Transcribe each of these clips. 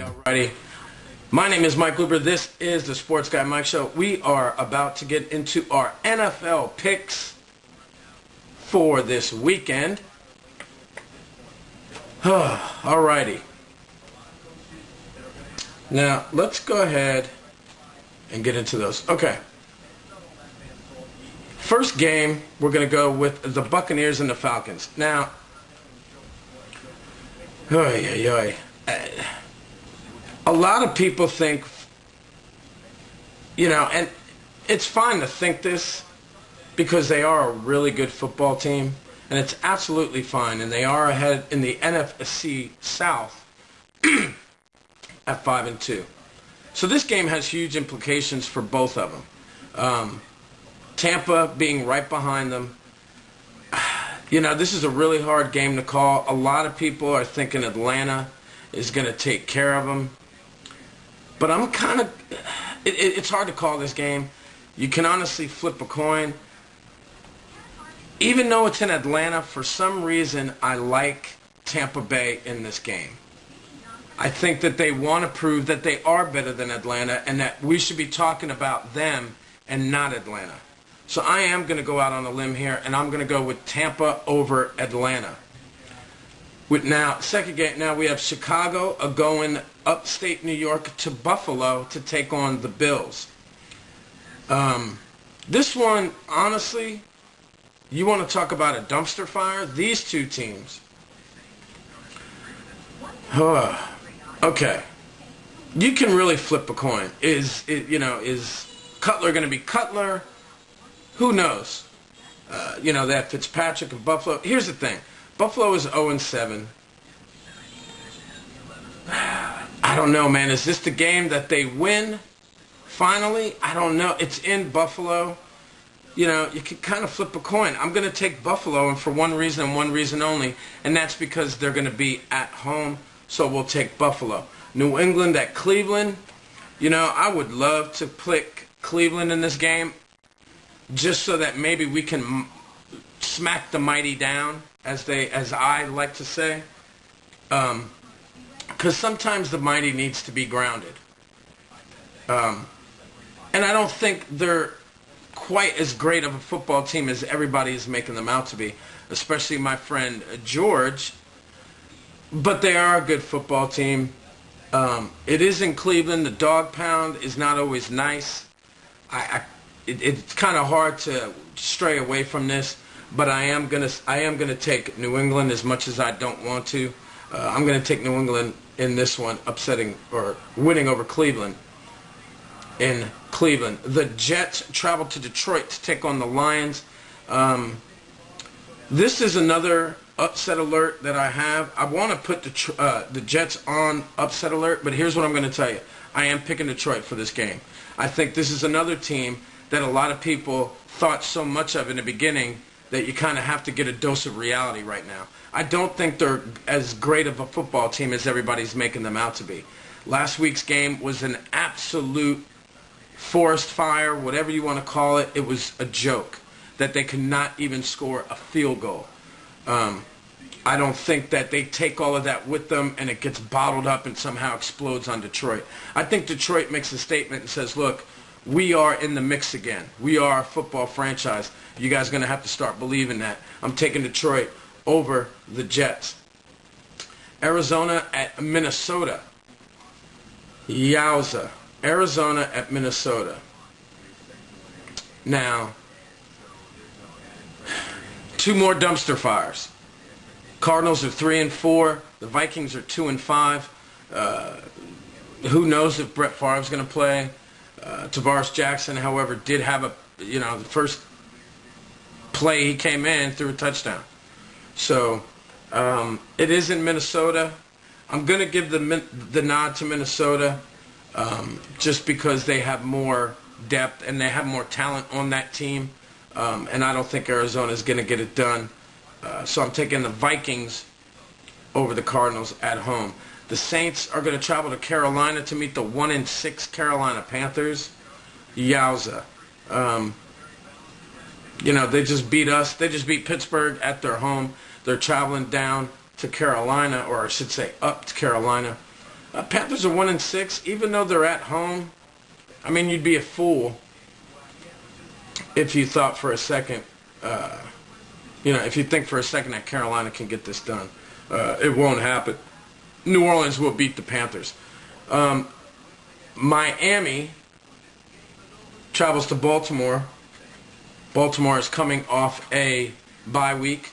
Alrighty. My name is Mike Luber. This is the Sports Guy Mike Show. We are about to get into our NFL picks for this weekend. Alrighty. Now, let's go ahead and get into those. Okay. First game, we're going to go with the Buccaneers and the Falcons. Now, a lot of people think, and it's fine to think this because they are a really good football team, and it's absolutely fine, and they are ahead in the NFC South at 5-2. So this game has huge implications for both of them. Tampa being right behind them. This is a really hard game to call. A lot of people are thinking Atlanta is going to take care of them. But I'm kind of... It's hard to call this game. You can honestly flip a coin. Even though it's in Atlanta, for some reason, I like Tampa Bay in this game. I think that they want to prove that they are better than Atlanta and that we should be talking about them and not Atlanta. So I am going to go out on a limb here, and I'm going to go with Tampa over Atlanta. Second game, now we have Chicago going upstate New York to Buffalo to take on the Bills. This one, honestly, you want to talk about a dumpster fire? These two teams. Okay. You can really flip a coin. Is Cutler going to be Cutler? Who knows? They have Fitzpatrick and Buffalo. Here's the thing. Buffalo is 0-7. I don't know, man. Is this the game that they win? Finally? I don't know. It's in Buffalo. You can kind of flip a coin. I'm going to take Buffalo, and for one reason and one reason only, and that's because they're going to be at home, so we'll take Buffalo. New England at Cleveland. I would love to pick Cleveland in this game, just so that maybe we can smack the mighty down, as I like to say. Because sometimes the mighty needs to be grounded. And I don't think they're quite as great of a football team as everybody is making them out to be, especially my friend George. But they are a good football team. It is in Cleveland. The dog pound is not always nice. It's kind of hard to stray away from this, but I am gonna take New England as much as I don't want to. I'm gonna take New England in this one, upsetting or winning over Cleveland. In Cleveland, the Jets travel to Detroit to take on the Lions. This is another upset alert that I have. I want to put the Jets on upset alert, but here's what I'm going to tell you. I am picking Detroit for this game. I think this is another team that a lot of people thought so much of in the beginning that you kind of have to get a dose of reality right now. I don't think they're as great of a football team as everybody's making them out to be. Last week's game was an absolute forest fire, whatever you want to call it. It was a joke that they could not even score a field goal. I don't think that they take all of that with them and it gets bottled up and somehow explodes on Detroit. I think Detroit makes a statement and says, look, we are in the mix again. We are a football franchise. You guys are going to have to start believing that. I'm taking Detroit over the Jets. Arizona at Minnesota. Yowza. Arizona at Minnesota. Now, two more dumpster fires. Cardinals are 3-4. The Vikings are 2-5. Who knows if Brett Favre's going to play? Tavares Jackson, however, did have the first play he came in, threw a touchdown. So it is in Minnesota. I'm going to give the nod to Minnesota just because they have more depth and they have more talent on that team. And I don't think Arizona is going to get it done. So I'm taking the Vikings over the Cardinals at home. The Saints are going to travel to Carolina to meet the 1-6 Carolina Panthers. Yowza. They just beat us. They just beat Pittsburgh at their home. They're traveling down to Carolina, or I should say up to Carolina. Panthers are 1-6, even though they're at home. I mean, you'd be a fool if you thought for a second, if you think for a second that Carolina can get this done. It won't happen. New Orleans will beat the Panthers. Miami travels to Baltimore. Baltimore is coming off a bye week.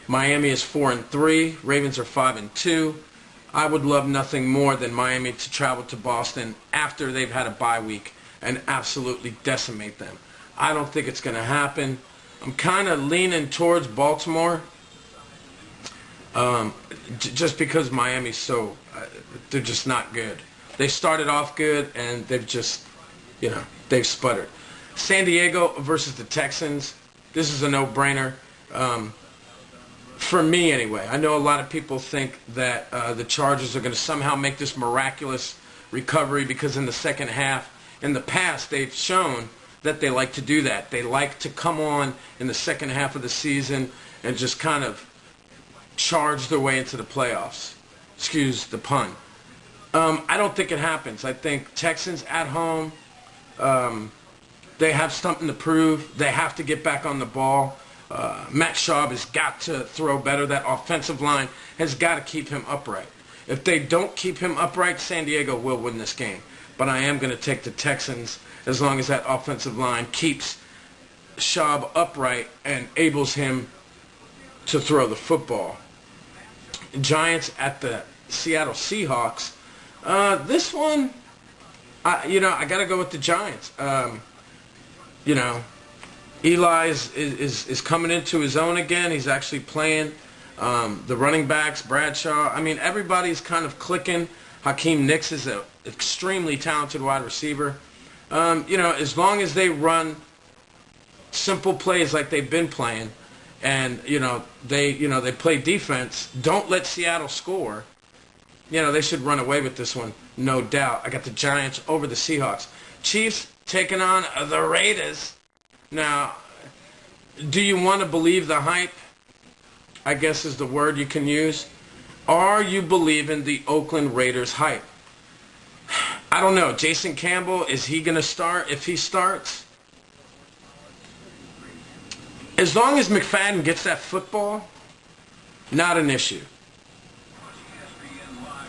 Miami is 4-3. Ravens are 5-2. I would love nothing more than Miami to travel to Boston after they've had a bye week and absolutely decimate them. I don't think it's going to happen. I'm kind of leaning towards Baltimore just because Miami's they're just not good. They started off good and they've just, they've sputtered. San Diego versus the Texans. This is a no-brainer. For me, anyway. I know a lot of people think that the Chargers are going to somehow make this miraculous recovery because in the second half, in the past, they've shown that they like to do that. They like to come on in the second half of the season and just kind of charge their way into the playoffs. Excuse the pun. I don't think it happens. I think Texans at home, they have something to prove. They have to get back on the ball. Matt Schaub has got to throw better. That offensive line has got to keep him upright. If they don't keep him upright, San Diego will win this game. But I am going to take the Texans as long as that offensive line keeps Schaub upright and enables him to throw the football. Giants at the Seattle Seahawks. This one, I got to go with the Giants. Eli is coming into his own again. He's actually playing. The running backs, Bradshaw. I mean, everybody's kind of clicking. Hakeem Nicks is an extremely talented wide receiver. As long as they run simple plays like they've been playing, and they play defense. Don't let Seattle score. They should run away with this one, no doubt. I got the Giants over the Seahawks. Chiefs taking on the Raiders. Now, do you want to believe the hype? I guess is the word you can use. Are you believing the Oakland Raiders hype? I don't know. Jason Campbell, is he going to start? If he starts, as long as McFadden gets that football, not an issue.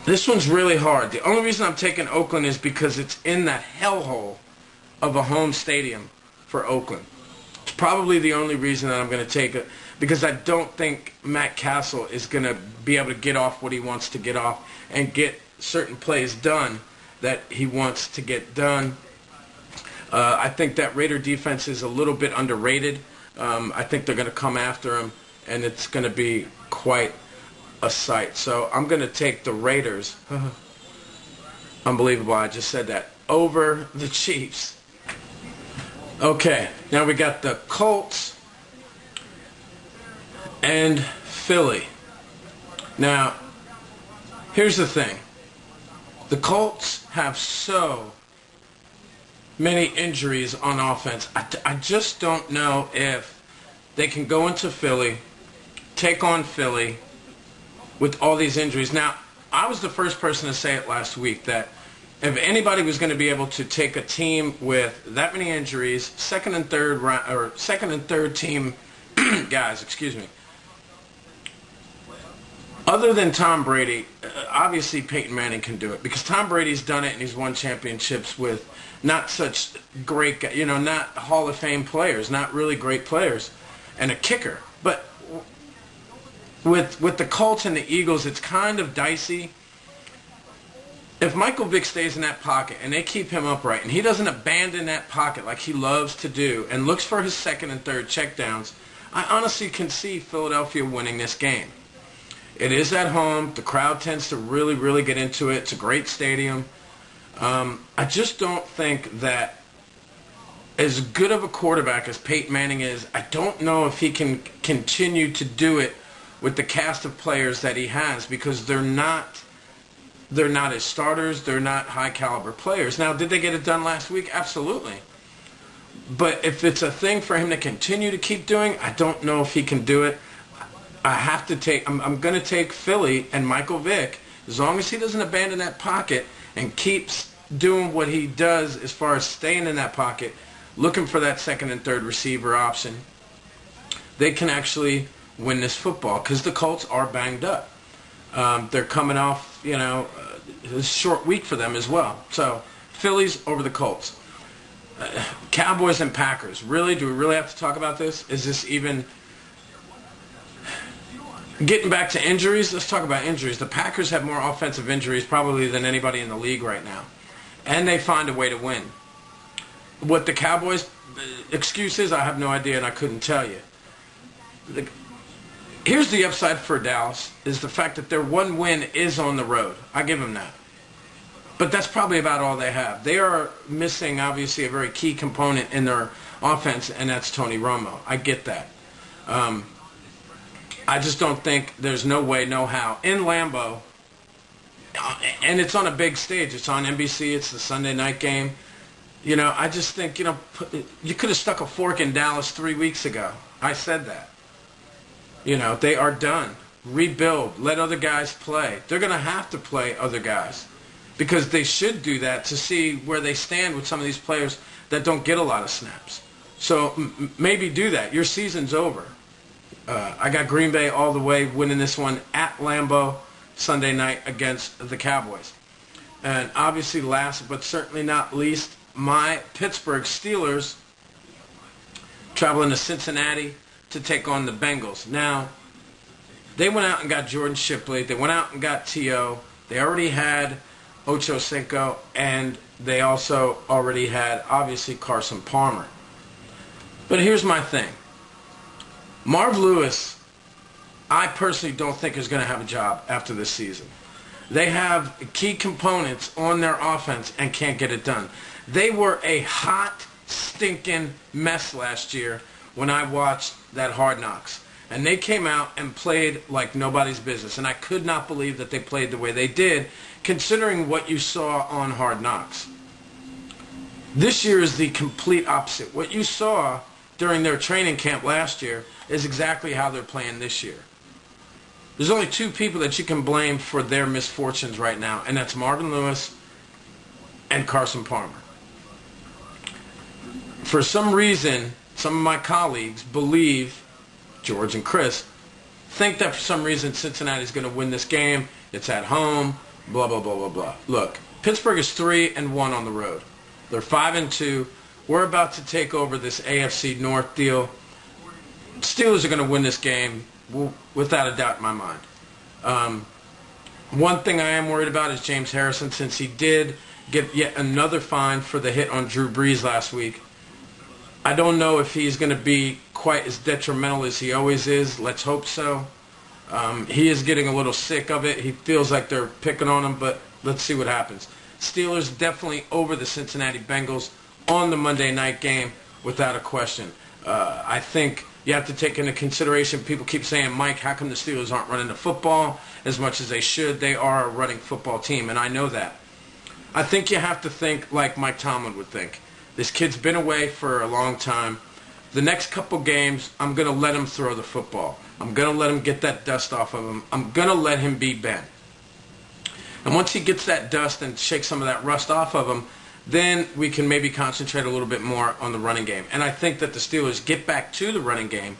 This one's really hard. The only reason I'm taking Oakland is because it's in that hellhole of a home stadium for Oakland. It's probably the only reason that I'm going to take it, because I don't think Matt Castle is going to be able to get off what he wants to get off and get certain plays done that he wants to get done. I think that Raider defense is a little bit underrated. I think they're going to come after him, and it's going to be quite a sight. So I'm going to take the Raiders. Unbelievable, I just said that. Over the Chiefs. Okay, now we got the Colts and Philly. Now, here's the thing. The Colts have so many injuries on offense. I just don't know if they can go into Philly, take on Philly with all these injuries. Now, I was the first person to say it last week that if anybody was going to be able to take a team with that many injuries, second and third team guys, other than Tom Brady, obviously Peyton Manning can do it, because Tom Brady's done it and he's won championships with not such great, not Hall of Fame players, not really great players, and a kicker. But with the Colts and the Eagles, it's kind of dicey. If Michael Vick stays in that pocket and they keep him upright and he doesn't abandon that pocket like he loves to do and looks for his second and third checkdowns, I honestly can see Philadelphia winning this game. It is at home. The crowd tends to really, really get into it. It's a great stadium. I just don't think that as good of a quarterback as Peyton Manning is, I don't know if he can continue to do it with the cast of players that he has, because they're not his starters. They're not high-caliber players. Now, did they get it done last week? Absolutely. But if it's a thing for him to continue to keep doing, I don't know if he can do it. I have to take. I'm going to take Philly and Michael Vick As long as he doesn't abandon that pocket and keeps doing what he does as far as staying in that pocket, looking for that second and third receiver option, they can actually win this football because the Colts are banged up. They're coming off, a short week for them as well. So, Phillies over the Colts. Cowboys and Packers. Really? Do we really have to talk about this? Is this even... Getting back to injuries, let's talk about injuries. The Packers have more offensive injuries probably than anybody in the league right now. And they find a way to win. What the Cowboys' excuse is, I have no idea and I couldn't tell you. Here's the upside for Dallas, is the fact that their one win is on the road. I give them that. But that's probably about all they have. They are missing, obviously, a very key component in their offense, and that's Tony Romo. I get that. I just don't think there's no way, no how. In Lambeau, and it's on a big stage. It's on NBC. It's the Sunday night game. I just think, you could have stuck a fork in Dallas 3 weeks ago. I said that. They are done. Rebuild. Let other guys play. They're going to have to play other guys because they should do that to see where they stand with some of these players that don't get a lot of snaps. So maybe do that. Your season's over. I got Green Bay all the way winning this one at Lambeau Sunday night against the Cowboys. And obviously last but certainly not least, my Pittsburgh Steelers traveling to Cincinnati to take on the Bengals. Now, they went out and got Jordan Shipley. They went out and got T.O. They already had Ocho Cinco, and they also already had, obviously, Carson Palmer. But here's my thing. Marv Lewis, I personally don't think is going to have a job after this season. They have key components on their offense and can't get it done. They were a hot, stinking mess last year when I watched that Hard Knocks. And they came out and played like nobody's business. And I could not believe that they played the way they did, considering what you saw on Hard Knocks. This year is the complete opposite. What you saw during their training camp last year is exactly how they're playing this year. There's only two people that you can blame for their misfortunes right now, and that's Marvin Lewis and Carson Palmer. For some reason, some of my colleagues believe, George and Chris, think that for some reason Cincinnati's going to win this game. It's at home, blah, blah, blah, blah, blah. Look, Pittsburgh is 3-1 on the road. They're 5-2. We're about to take over this AFC North deal. Steelers are going to win this game without a doubt in my mind. One thing I am worried about is James Harrison, since he did get yet another fine for the hit on Drew Brees last week. I don't know if he's going to be quite as detrimental as he always is. Let's hope so. He is getting a little sick of it. He feels like they're picking on him, but let's see what happens. Steelers definitely over the Cincinnati Bengals on the Monday night game without a question. I think you have to take into consideration, people keep saying, Mike, how come the Steelers aren't running the football as much as they should? They are a running football team, and I know that. I think you have to think like Mike Tomlin would think. This kid's been away for a long time. The next couple games, I'm going to let him throw the football. I'm going to let him get that dust off of him. I'm going to let him be Ben. And once he gets that dust and shakes some of that rust off of him, then we can maybe concentrate a little bit more on the running game. And I think that the Steelers get back to the running game.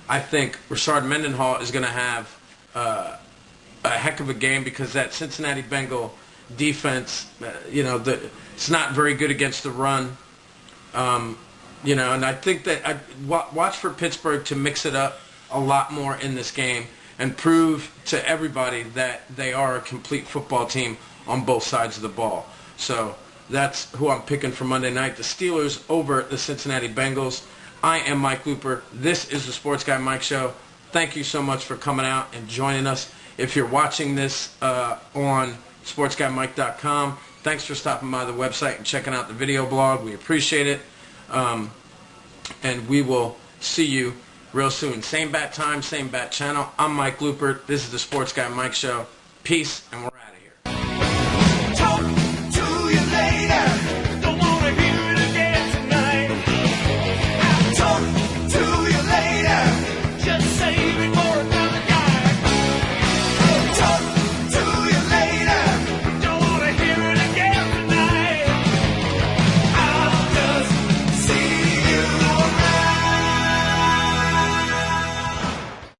I think Rashard Mendenhall is going to have a heck of a game because that Cincinnati Bengal defense, it's not very good against the run. And I think that I watch for Pittsburgh to mix it up a lot more in this game and prove to everybody that they are a complete football team on both sides of the ball. So that's who I'm picking for Monday night. The Steelers over the Cincinnati Bengals. I am Mike Looper. This is the Sports Guy Mike Show. Thank you so much for coming out and joining us. If you're watching this on SportsGuyMike.com, thanks for stopping by the website and checking out the video blog. We appreciate it. And we will see you real soon. Same bat time, same bat channel. I'm Mike Looper. This is the Sports Guy Mike Show. Peace. And we're